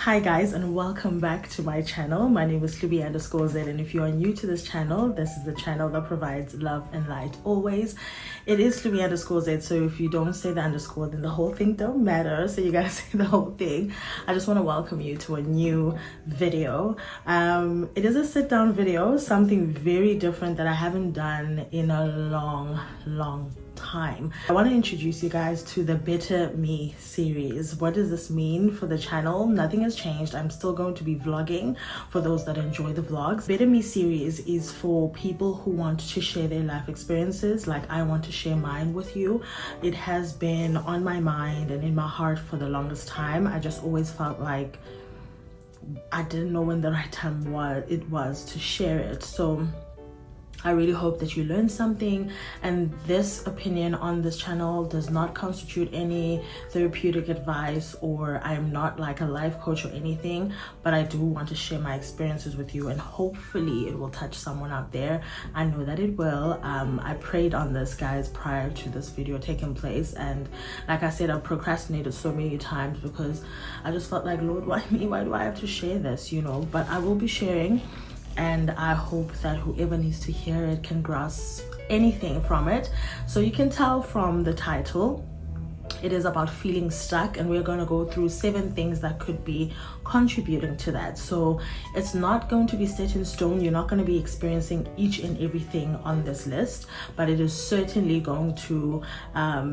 Hi guys, and welcome back to my channel. My name is Klubi_Z, and if you are new to this channel, this is the channel that provides love and light always. It is Klubi_Z, so if you don't say the underscore, then the whole thing don't matter, so you gotta say the whole thing. I just want to welcome you to a new video. It is a sit down video, something very different that I haven't done in a long time. I want to introduce you guys to the BetterMe series. What does this mean for the channel? Nothing has changed. I'm still going to be vlogging for those that enjoy the vlogs. BetterMe series is for people who want to share their life experiences like I want to share mine with you. It has been on my mind and in my heart for the longest time. I just always felt like I didn't know when the right time was to share it. So I really hope that you learned something, and this opinion on this channel does not constitute any therapeutic advice, or I am not like a life coach or anything, but I do want to share my experiences with you, and hopefully it will touch someone out there. I know that it will. I prayed on this, guys, prior to this video taking place, and like I said, I procrastinated so many times because I just felt like, Lord, why me? Why do I have to share this, you know? But I will be sharing, and I hope that whoever needs to hear it can grasp anything from it. So you can tell from the title, it is about feeling stuck, and we're going to go through 7 things that could be contributing to that. So it's not going to be set in stone. You're not going to be experiencing each and everything on this list, but it is certainly going to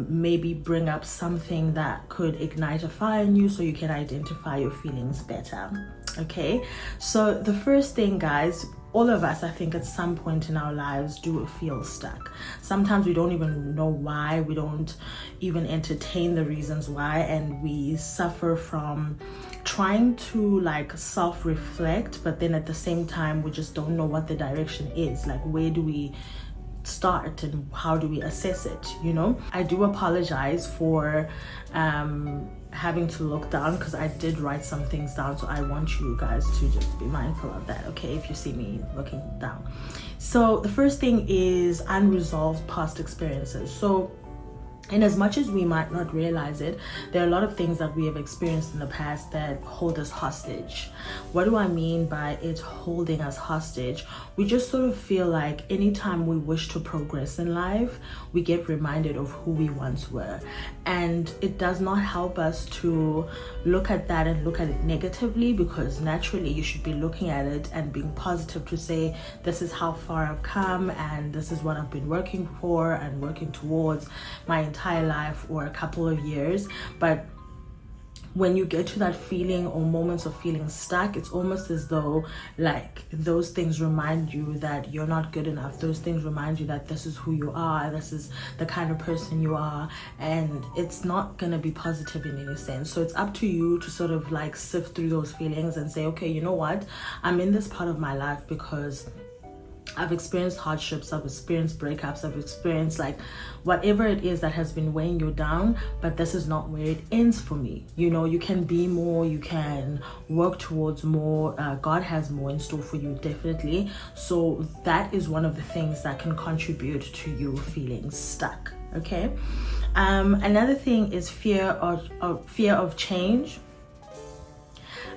maybe bring up something that could ignite a fire in you so you can identify your feelings better. Okay, so the first thing, guys, all of us, I think, at some point in our lives do feel stuck. Sometimes we don't even know why. We don't even entertain the reasons why, and we suffer from trying to like self-reflect, but then at the same time we just don't know what the direction is. Like, where do we start and how do we assess it, you know? I do apologize for having to look down, because I did write some things down, so I want you guys to just be mindful of that, okay, if you see me looking down. So the first thing is unresolved past experiences. So in as much as we might not realize it, there are a lot of things that we have experienced in the past that hold us hostage. What do I mean by it holding us hostage? We just sort of feel like anytime we wish to progress in life, we get reminded of who we once were. And it does not help us to look at that and look at it negatively, because naturally you should be looking at it and being positive to say, this is how far I've come, and this is what I've been working for and working towards my entire life or a couple of years. But when you get to that feeling or moments of feeling stuck, it's almost as though like those things remind you that you're not good enough. Those things remind you that this is who you are, this is the kind of person you are, and it's not gonna be positive in any sense. So it's up to you to sort of like sift through those feelings and say, okay, you know what, I'm in this part of my life because I've experienced hardships, I've experienced breakups, I've experienced like whatever it is that has been weighing you down, but this is not where it ends for me. You know, you can be more, you can work towards more. God has more in store for you, definitely. So that is one of the things that can contribute to you feeling stuck, okay? Another thing is fear of change.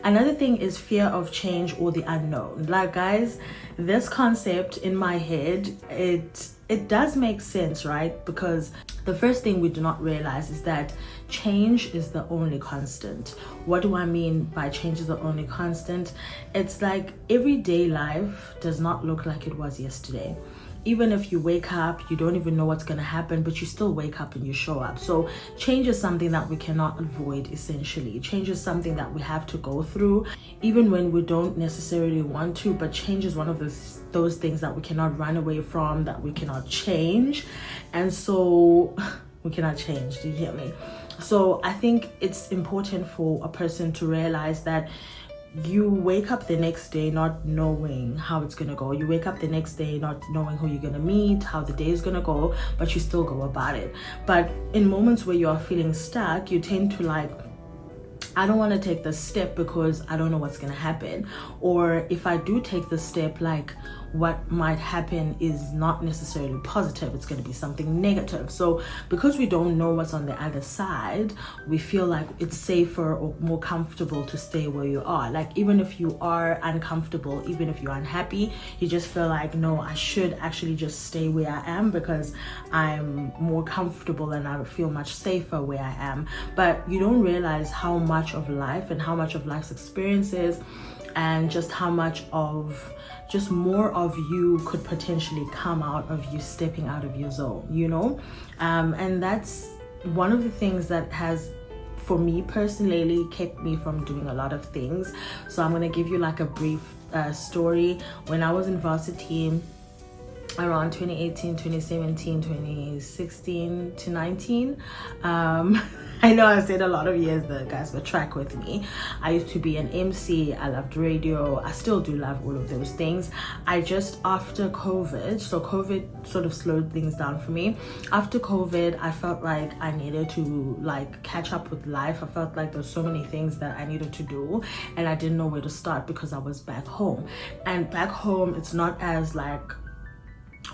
Another thing is fear of change or the unknown. Like, guys, this concept in my head, it does make sense, right? Because the first thing we do not realize is that change is the only constant. What do I mean by change is the only constant? It's like everyday life does not look like it was yesterday. Even if you wake up, you don't even know what's going to happen, but you still wake up and you show up. So change is something that we cannot avoid, essentially. Change is something that we have to go through, even when we don't necessarily want to. But change is one of those things that we cannot run away from, that we cannot change. And so we cannot change, do you hear me? So I think it's important for a person to realize that you wake up the next day not knowing how it's gonna go. You wake up the next day not knowing who you're gonna meet, how the day is gonna go, but you still go about it. But in moments where you are feeling stuck, you tend to like I don't want to take this step because I don't know what's going to happen. Or if I do take this step, like what might happen is not necessarily positive, it's going to be something negative. So because we don't know what's on the other side, we feel like it's safer or more comfortable to stay where you are. Like even if you are uncomfortable, even if you're unhappy, you just feel like, no, I should actually just stay where I am because I'm more comfortable and I feel much safer where I am. But you don't realize how much of life and how much of life's experiences and just how much of just more of you could potentially come out of you stepping out of your zone, you know? And that's one of the things that has, for me personally, kept me from doing a lot of things. So I'm gonna give you like a brief story. When I was in varsity around 2018, 2017, 2016 to 19, I know I said a lot of years there, guys, but track with me. I used to be an MC. I loved radio. I still do love all of those things. I just, after COVID, so COVID sort of slowed things down for me. After COVID, I felt like I needed to like catch up with life. I felt like there's so many things that I needed to do and I didn't know where to start because I was back home. And back home, it's not as like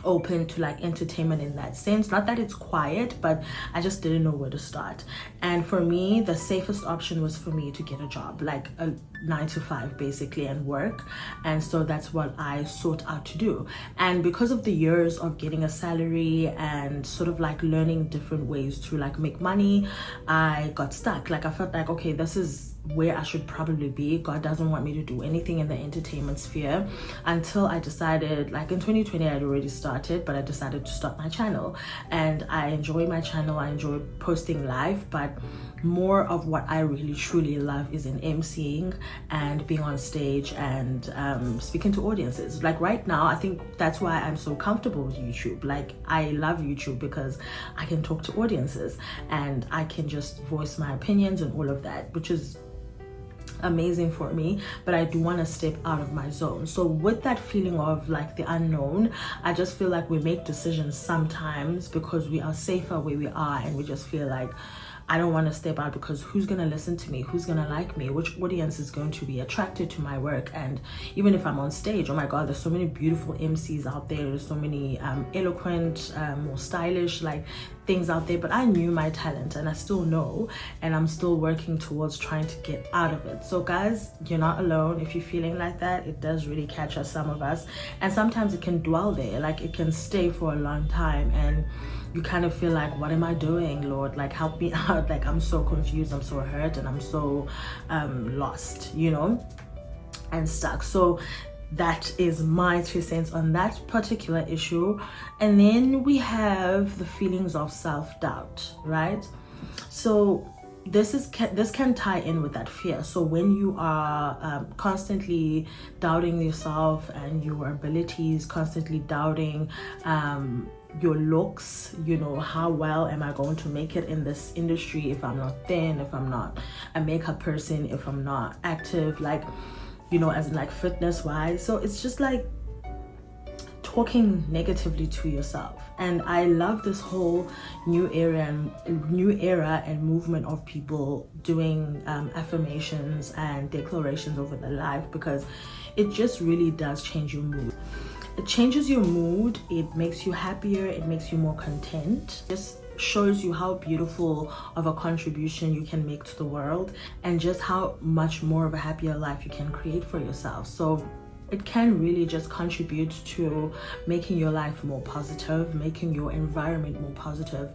open to like entertainment in that sense. Not that it's quiet, but I just didn't know where to start. And for me, the safest option was for me to get a job, like a 9-to-5 basically, and work. And so that's what I sought out to do. And because of the years of getting a salary and sort of like learning different ways to like make money, I got stuck. Like I felt like, okay, this is where I should probably be. God doesn't want me to do anything in the entertainment sphere, until I decided, like in 2020 I'd already started, but I decided to start my channel. And I enjoy my channel, I enjoy posting live, but more of what I really truly love is in emceeing and being on stage and speaking to audiences. Like right now, I think that's why I'm so comfortable with YouTube. Like I love YouTube because I can talk to audiences and I can just voice my opinions and all of that, which is amazing for me. But I do want to step out of my zone. So with that feeling of like the unknown, I just feel like we make decisions sometimes because we are safer where we are, and we just feel like, I don't want to step out because who's going to listen to me? Who's going to like me? Which audience is going to be attracted to my work? And even if I'm on stage, oh my God, there's so many beautiful MCs out there. There's so many eloquent, more stylish like things out there. But I knew my talent and I still know, and I'm still working towards trying to get out of it. So guys, you're not alone if you're feeling like that. It does really catch us, some of us. And sometimes it can dwell there, like it can stay for a long time, and you kind of feel like, what am I doing, Lord? Like help me out. Like I'm so confused, I'm so hurt, and I'm so lost, you know, and stuck. So that is my 2 cents on that particular issue. And then we have the feelings of self-doubt, right? So this can tie in with that fear. So when you are constantly doubting yourself and your abilities, constantly doubting your looks, you know, how well am I going to make it in this industry if I'm not thin, if I'm not a makeup person, if I'm not active, like, you know, as in like fitness wise. So it's just like talking negatively to yourself. And I love this whole new era and movement of people doing affirmations and declarations over their life, because it just really does change your mood. It changes your mood, it makes you happier, it makes you more content. Just shows you how beautiful of a contribution you can make to the world, and just how much more of a happier life you can create for yourself. So it can really just contribute to making your life more positive, making your environment more positive.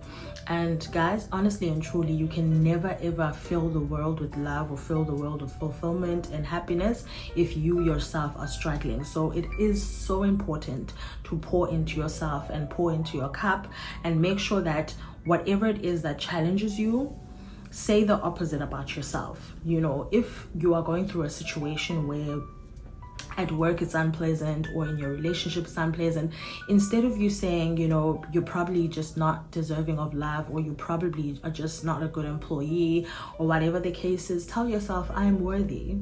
And guys, honestly and truly, you can never ever fill the world with love or fill the world with fulfillment and happiness if you yourself are struggling. So it is so important to pour into yourself and pour into your cup, and make sure that whatever it is that challenges you, say the opposite about yourself. You know, if you are going through a situation where at work it's unpleasant, or in your relationship it's unpleasant, instead of you saying, you know, you're probably just not deserving of love, or you probably are just not a good employee, or whatever the case is, tell yourself, I am worthy,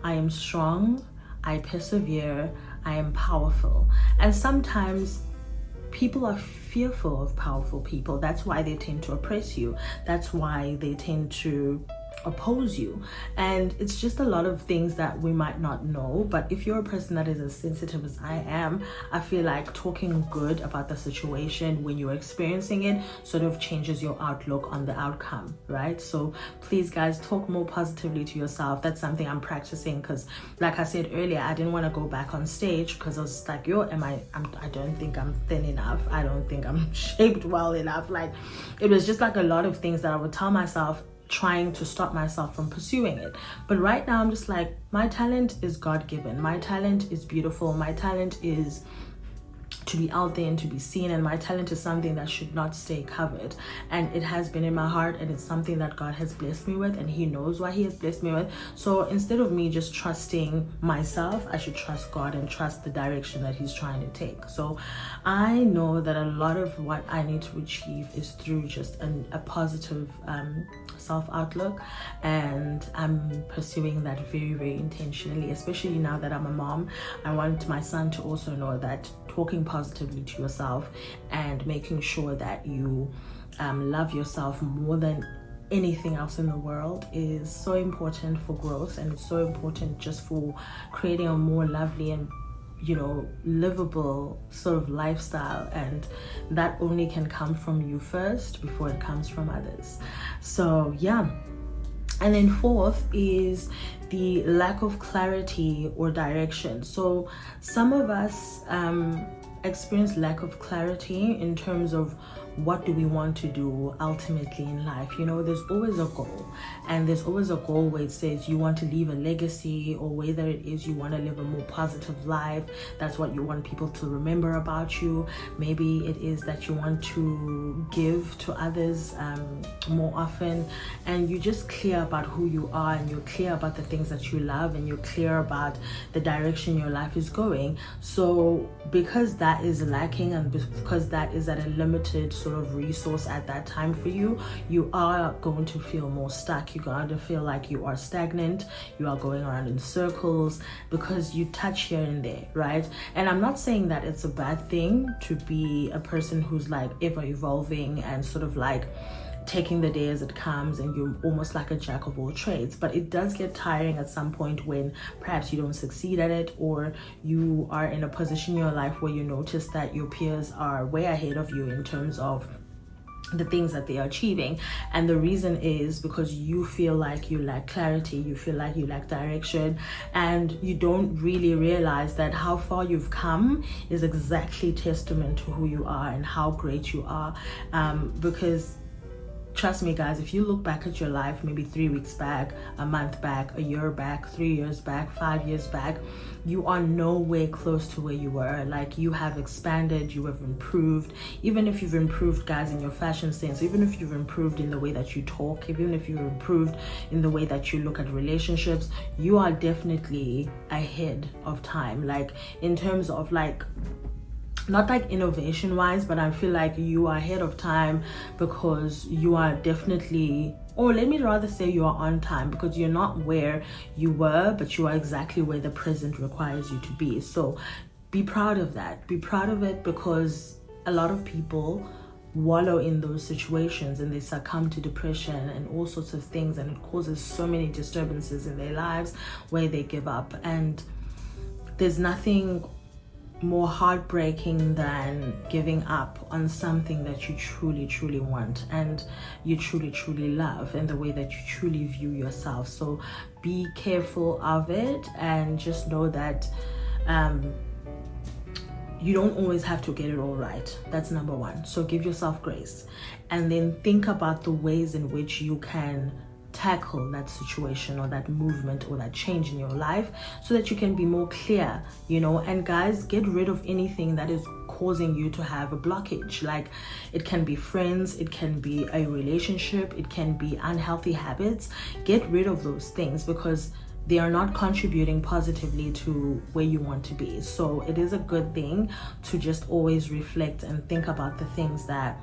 I am strong, I persevere, I am powerful. And sometimes people are fearful of powerful people. That's why they tend to oppress you. That's why they tend to oppose you. And it's just a lot of things that we might not know. But if you're a person that is as sensitive as I am, I feel like talking good about the situation when you're experiencing it sort of changes your outlook on the outcome, right? So please guys, talk more positively to yourself. That's something I'm practicing, because like I said earlier, I didn't want to go back on stage because I was like, I don't think I'm thin enough, I don't think I'm shaped well enough. Like, it was just like a lot of things that I would tell myself, trying to stop myself from pursuing it. But right now I'm just like, my talent is God-given, my talent is beautiful, my talent is to be out there and to be seen, and my talent is something that should not stay covered. And it has been in my heart, and it's something that God has blessed me with, and he knows why he has blessed me with. So instead of me just trusting myself, I should trust God and trust the direction that he's trying to take. So I know that a lot of what I need to achieve is through just a positive self-outlook, and I'm pursuing that very, very intentionally, especially now that I'm a mom. I want my son to also know that talking positively to yourself and making sure that you love yourself more than anything else in the world is so important for growth, and it's so important just for creating a more lovely and livable sort of lifestyle. And that only can come from you first before it comes from others. So yeah. And then fourth is the lack of clarity or direction. So some of us experience lack of clarity in terms of what do we want to do ultimately in life. There's always a goal, and there's always a goal where it says you want to leave a legacy, or whether it is you want to live a more positive life. That's what you want people to remember about you. Maybe it is that you want to give to others more often, and you're just clear about who you are, and you're clear about the things that you love, and you're clear about the direction your life is going. So because that is lacking, and because that is at a limited sort of resource at that time for you, you are going to feel more stuck. You're going to feel like you are stagnant. You are going around in circles because you touch here and there, right? And I'm not saying that it's a bad thing to be a person who's like ever evolving and sort of like taking the day as it comes, and you're almost like a jack of all trades. But it does get tiring at some point when perhaps you don't succeed at it, or you are in a position in your life where you notice that your peers are way ahead of you in terms of the things that they are achieving. And the reason is because you feel like you lack clarity, you feel like you lack direction, and you don't really realize that how far you've come is exactly testament to who you are and how great you are. Because trust me guys, if you look back at your life, maybe 3 weeks back, a month back, a year back, 3 years back, 5 years back, you are nowhere close to where you were. Like, you have expanded, you have improved. Even if you've improved, guys, in your fashion sense, even if you've improved in the way that you talk, even if you've improved in the way that you look at relationships, you are definitely ahead of time. Like, in terms of like, not like innovation wise, but I feel like you are ahead of time because you are definitely, or let me rather say you are on time, because you're not where you were, but you are exactly where the present requires you to be. So be proud of that. Be proud of it, because a lot of people wallow in those situations and they succumb to depression and all sorts of things, and it causes so many disturbances in their lives where they give up. And there's nothing more heartbreaking than giving up on something that you truly, truly want, and you truly, truly love, and the way that you truly view yourself. So be careful of it, and just know that you don't always have to get it all right. That's number one. So give yourself grace, and then think about the ways in which you can tackle that situation or that movement or that change in your life, so that you can be more clear, and guys, get rid of anything that is causing you to have a blockage. Like, it can be friends, it can be a relationship, it can be unhealthy habits. Get rid of those things, because they are not contributing positively to where you want to be. So it is a good thing to just always reflect and think about the things that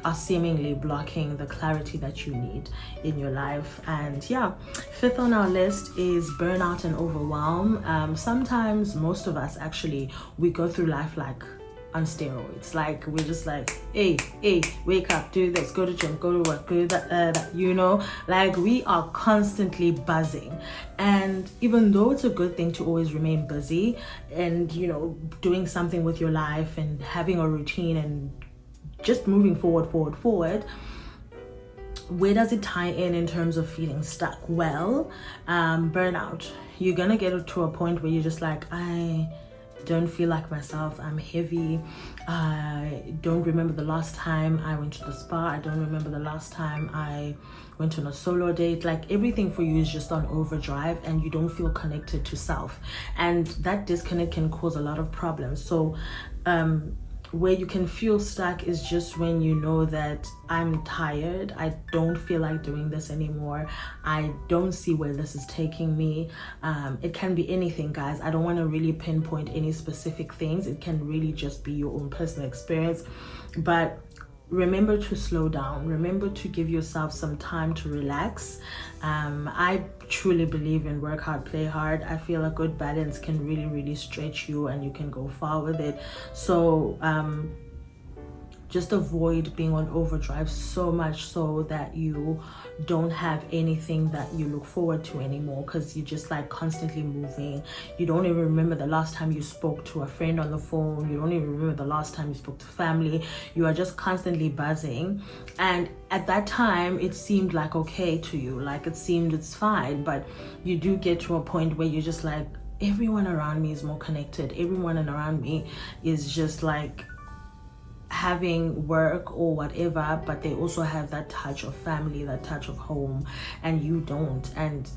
are seemingly blocking the clarity that you need in your life. And yeah, fifth on our list is burnout and overwhelm. Sometimes, most of us actually, we go through life like on steroids. Like, we're just like, hey, wake up, do this, go to gym, go to work, do that, you know, like we are constantly buzzing. And even though it's a good thing to always remain busy and, you know, doing something with your life and having a routine and just moving forward, where does it tie in terms of feeling stuck? Well, burnout. You're gonna get to a point where you're just like, I don't feel like myself, I'm heavy, I don't remember the last time I went to the spa, I don't remember the last time I went on a solo date. Like, everything for you is just on overdrive and you don't feel connected to self, and that disconnect can cause a lot of problems. So where you can feel stuck is just when you know that I'm tired, I don't feel like doing this anymore, I don't see where this is taking me. It can be anything, guys. I don't want to really pinpoint any specific things. It can really just be your own personal experience. But remember to slow down. Remember to give yourself some time to relax. I truly believe in work hard, play hard. I feel a good balance can really stretch you and you can go far with it. So just avoid being on overdrive so much so that you don't have anything that you look forward to anymore, because you're just like constantly moving. You don't even remember the last time you spoke to a friend on the phone. You don't even remember the last time you spoke to family. You are just constantly buzzing. And at that time, it seemed like okay to you, like it seemed it's fine, but you do get to a point where you're just like, everyone around me is more connected. Everyone around me is just like having work or whatever, but they also have that touch of family, that touch of home, and you don't. And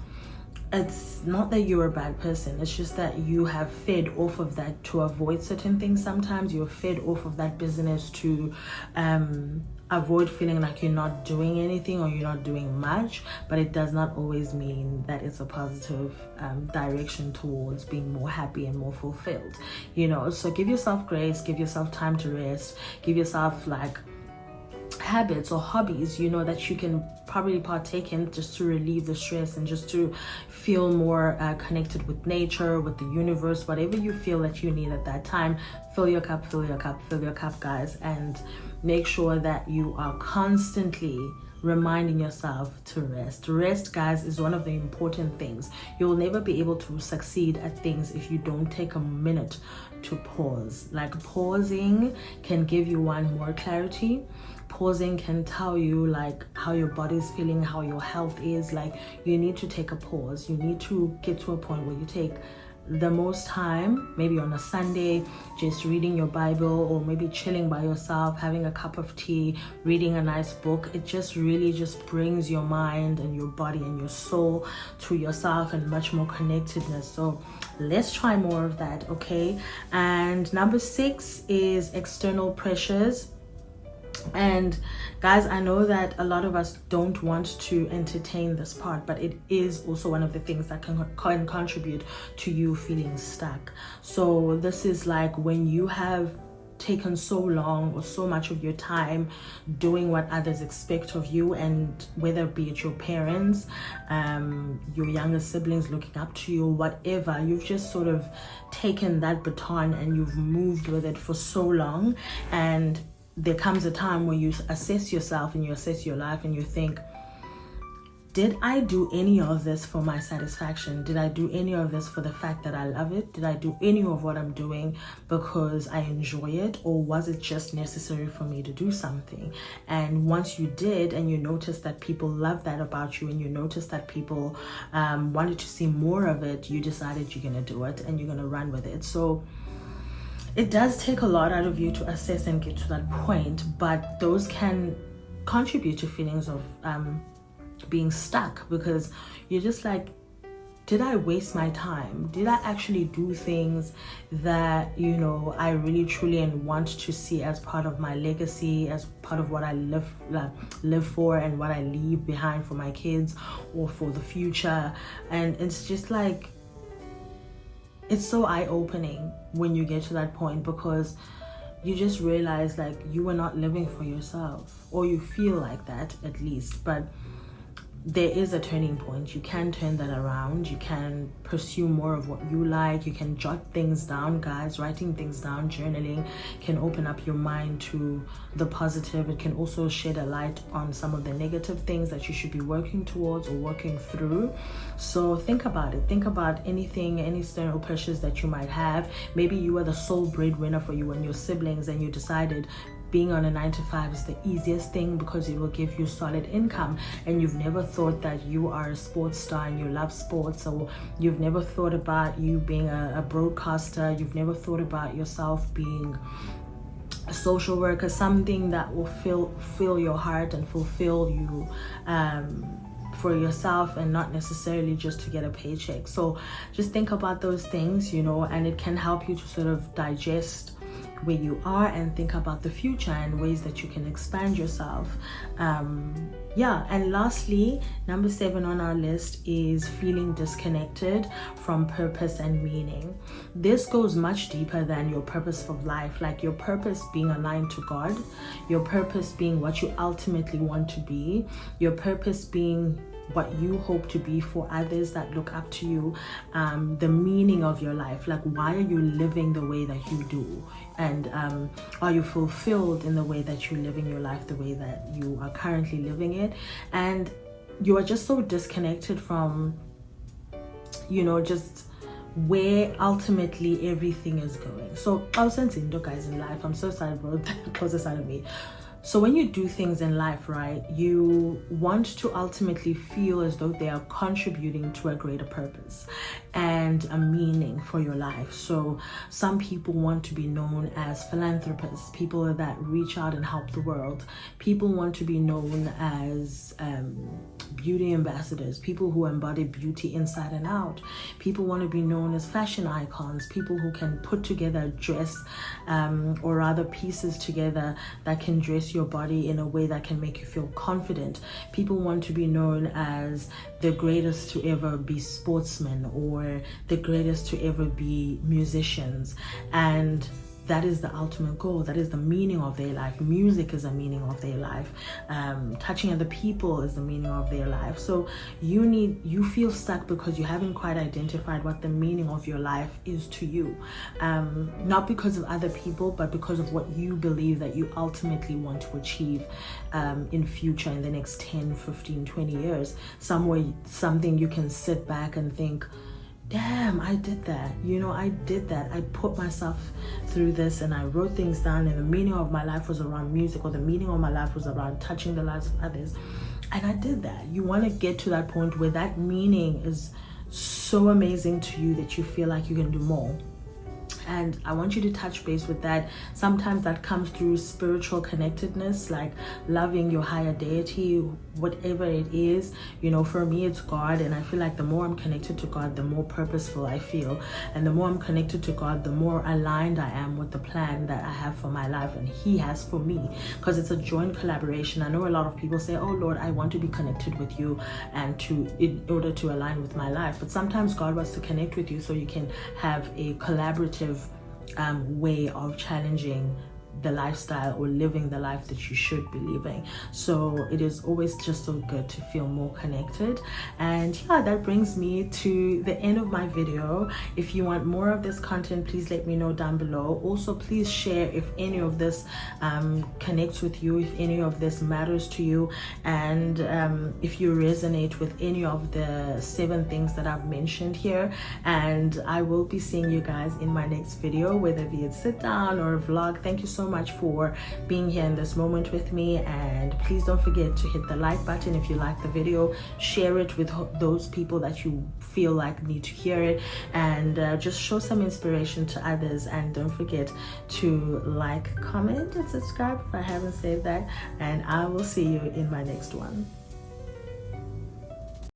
it's not that you're a bad person, it's just that you have fed off of that to avoid certain things. Sometimes you're fed off of that business to avoid feeling like you're not doing anything or you're not doing much, but it does not always mean that it's a positive direction towards being more happy and more fulfilled, you know. So give yourself grace, give yourself time to rest, give yourself like habits or hobbies, you know, that you can probably partake in just to relieve the stress and just to feel more connected with nature, with the universe, whatever you feel that you need at that time. Fill your cup, guys, and make sure that you are constantly reminding yourself to rest. Rest, guys, is one of the important things. You'll never be able to succeed at things if you don't take a minute to pause. Like, pausing can give you more clarity. Pausing can tell you like how your body's feeling, how your health is. Like, you need to take a pause. You need to get to a point where you take the most time, maybe on a Sunday, just reading your Bible, or maybe chilling by yourself, having a cup of tea, reading a nice book. It just really just brings your mind and your body and your soul to yourself and much more connectedness. So let's try more of that, okay? And number 6 is external pressures. And guys, I know that a lot of us don't want to entertain this part, but it is also one of the things that can contribute to you feeling stuck. So this is like when you have taken so long or so much of your time doing what others expect of you, and whether be it your parents, your younger siblings looking up to you, whatever, you've just sort of taken that baton and you've moved with it for so long, and there comes a time where you assess yourself and you assess your life and you think, did I do any of this for my satisfaction? Did I do any of this for the fact that I love it? Did I do any of what I'm doing because I enjoy it? Or was it just necessary for me to do something? And once you did, and you notice that people love that about you, and you notice that people wanted to see more of it, you decided you're gonna do it and you're gonna run with it. So it does take a lot out of you to assess and get to that point, but those can contribute to feelings of being stuck, because you're just like, did I waste my time? Did I actually do things that, you know, I really truly and want to see as part of my legacy, as part of what I live for and what I leave behind for my kids or for the future? And it's just like, it's so eye-opening when you get to that point, because you just realize like you were not living for yourself, or you feel like that at least. But there is a turning point. You can turn that around. You can pursue more of what you like. You can jot things down, guys. Writing things down, journaling can open up your mind to the positive. It can also shed a light on some of the negative things that you should be working towards or working through. So think about it. Think about anything, any external pressures that you might have. Maybe you were the sole breadwinner for you and your siblings, and you decided being on a 9-to-5 is the easiest thing because it will give you solid income, and you've never thought that you are a sports star and you love sports, or you've never thought about you being a broadcaster, you've never thought about yourself being a social worker, something that will fill your heart and fulfill you for yourself, and not necessarily just to get a paycheck. So just think about those things, you know, and it can help you to sort of digest where you are and think about the future and ways that you can expand yourself. And lastly, number 7 on our list is feeling disconnected from purpose and meaning. This goes much deeper than your purpose of life, like your purpose being aligned to God, your purpose being what you ultimately want to be, your purpose being what you hope to be for others that look up to you, the meaning of your life, like why are you living the way that you do, and are you fulfilled in the way that you're living your life, the way that you are currently living it. And you are just so disconnected from, you know, just where ultimately everything is going. So I was saying, guys, in life, I'm so sorry, bro, the closest side of me. So when you do things in life, right, you want to ultimately feel as though they are contributing to a greater purpose and a meaning for your life. So some people want to be known as philanthropists, people that reach out and help the world. People want to be known as beauty ambassadors, people who embody beauty inside and out. People want to be known as fashion icons, people who can put together a dress or rather pieces together that can dress your body in a way that can make you feel confident. People want to be known as the greatest to ever be sportsmen or the greatest to ever be musicians, and that is the ultimate goal. That is the meaning of their life. Music is a meaning of their life. Touching other people is the meaning of their life. So you feel stuck because you haven't quite identified what the meaning of your life is to you. Not because of other people, but because of what you believe that you ultimately want to achieve in future, in the next 10, 15, 20 years. Something you can sit back and think, damn, I did that. You know, I did that. I put myself through this and I wrote things down, and the meaning of my life was around music, or the meaning of my life was around touching the lives of others. And I did that. You want to get to that point where that meaning is so amazing to you that you feel like you can do more. And I want you to touch base with that. Sometimes that comes through spiritual connectedness, like loving your higher deity, whatever it is. You know, for me, it's God. And I feel like the more I'm connected to God, the more purposeful I feel. And the more I'm connected to God, the more aligned I am with the plan that I have for my life and He has for me. Because it's a joint collaboration. I know a lot of people say, oh Lord, I want to be connected with you and in order to align with my life. But sometimes God wants to connect with you so you can have a collaborative way of challenging the lifestyle or living the life that you should be living. So it is always just so good to feel more connected. And yeah, that brings me to the end of my video. If you want more of this content, please let me know down below. Also, please share if any of this connects with you, if any of this matters to you, and if you resonate with any of the 7 things that I've mentioned here. And I will be seeing you guys in my next video, whether it be a sit down or a vlog. Thank you so much for being here in this moment with me, and please don't forget to hit the like button if you like the video. Share it with those people that you feel like need to hear it, and just show some inspiration to others. And don't forget to like, comment, and subscribe if I haven't said that, and I will see you in my next one.